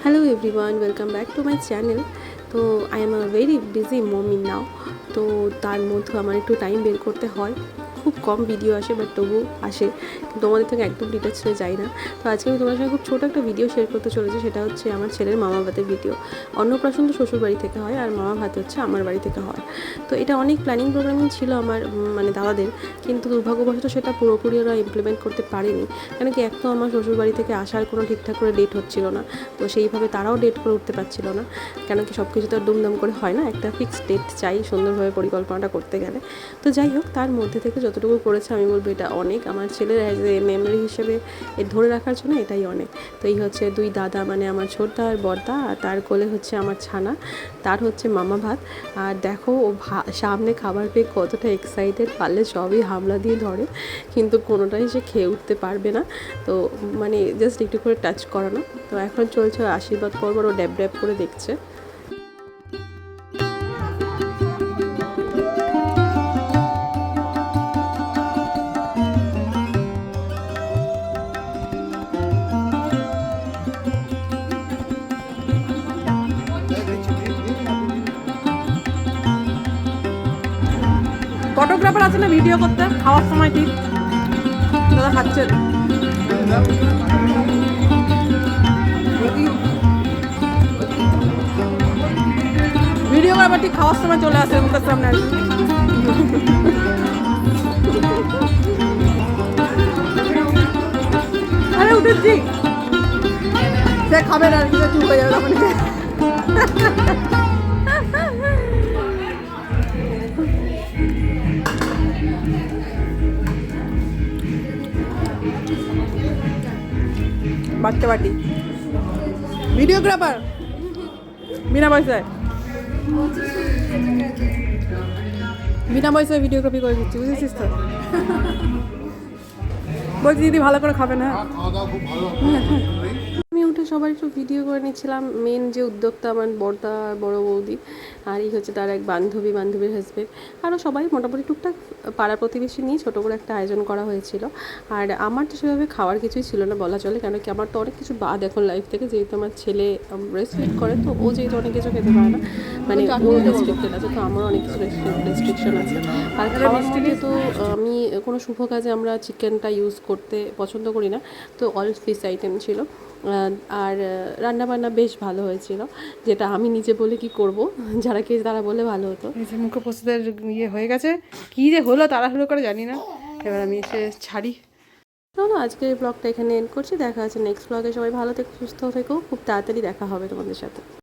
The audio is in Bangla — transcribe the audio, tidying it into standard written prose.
Hello everyone, welcome back to my channel. তো I am a very busy mommy now. তো তার মধ্যে আমার একটু টাইম বের করতে হয়। খুব কম ভিডিও আসে, বাট তবু আসে, কিন্তু তোমাদের থেকে একদম ডিটেলসে যাই না। তো আজকে আমি তোমার সঙ্গে খুব ছোটো একটা ভিডিও শেয়ার করতে চলেছি। সেটা হচ্ছে আমার ছেলের মামা ভাতের ভিডিও। অন্নপ্রাশন তো শ্বশুর বাড়ি থেকে হয়, আর মামা ভাত হচ্ছে আমার বাড়ি থেকে হয়। তো এটা অনেক প্ল্যানিং প্রোগ্রামিং ছিল আমার, মানে দাদাদের, কিন্তু দুর্ভাগ্যবশত সেটা পুরোপুরি ওরা ইমপ্লিমেন্ট করতে পারেনি। কেন কি, এক তো আমার শ্বশুর বাড়ি থেকে আসার কোনো ঠিকঠাক করে ডেট হচ্ছিল না, তো সেইভাবে তারাও ডেট করে উঠতে পারছিল না। কেন কি, সব কিছু তো আর দুমদাম করে হয় না, একটা ফিক্সড ডেট চাই সুন্দরভাবে পরিকল্পনাটা করতে গেলে। তো যাই হোক, তার মধ্যে থেকে যতটুকু করেছে আমি বলবো এটা অনেক। আমার ছেলের অ্যাজ এ মেমোরি হিসেবে ধরে রাখার জন্য এটাই অনেক। তো এই হচ্ছে দুই দাদা, মানে আমার ছোটদা আর বড়দা, আর তার কোলে হচ্ছে আমার ছানা, তার হচ্ছে মামা ভাত। আর দেখো ও সামনে খাবার পেয়ে কতটা এক্সাইটেড, পারলে সবই হামলা দিয়ে ধরে, কিন্তু কোনোটাই সে খেয়ে উঠতে পারবে না। তো মানে জাস্ট একটু করে টাচ করানো। তো এখন চলছে আশীর্বাদ পর্ব, ও ড্যাব ড্যাব করে দেখছে। ফটোগ্রাফার আছে না ভিডিও করতে, খাওয়ার সময় ঠিক দাদা খাচ্ছেন। ভিডিও করার ঠিক খাওয়ার সময় চলে আসে মুখের সামনে। আরে উঠেছি, সে খাবে না, চুপ হয়ে যাবে তখন। বাচ্চা বাটি ভিডিওগ্রাফার বিনা পয়সায়, বিনা পয়সায় ভিডিওগ্রাফি করে দিচ্ছি, বুঝেছিস তো? বলছি দিদি ভালো করে খাবে না। আমি উঠে সবার একটু ভিডিও করে নিচ্ছিলাম। মেন যে উদ্যোক্তা আমার বড়দা আর বড় বৌদি, আর এই হচ্ছে তার এক বান্ধবীর হাজবেন্ড, আরও সবাই মোটামুটি টুকটাক পাড়া প্রতিবেশী নিয়ে ছোটো করে একটা আয়োজন করা হয়েছিল। আর আমার তো সেভাবে খাওয়ার কিছুই ছিল না বলা চলে, কেন কি আমার তো অনেক কিছু বাদ এখন লাইফ থেকে, যেহেতু আমার ছেলে ব্রেস্ট ফিড করে, তো ও যেহেতু অনেক কিছু খেতে পারে না, মানে ও রেস্ট্রিক্টেড আছে, তো আমারও অনেক কিছু রেস্ট্রিকশন আছে। আর খাওয়ার মধ্যে তো আমি কোনো শুভ কাজে আমরা চিকেনটা ইউজ করতে পছন্দ করি না, তো অল ফিশ আইটেম ছিল। আর রান্নাবান্না বেশ ভালো হয়েছিল, যেটা আমি নিজে বলে কি করব, যারা খেয়েছে তারা বলে ভালো হতো। এই যে মুখোপোষদের ইয়ে হয়ে গেছে, কী যে হলো তাড়াহুড়ো করে জানি না, এবার আমি এসে ছাড়ি। চলো আজকের এই ব্লগটা এখানে এন্ড করছি, দেখা আছে নেক্সট ব্লগে। সবাই ভালো থেকো, সুস্থ থেকো, খুব তাড়াতাড়ি দেখা হবে তোমাদের সাথে।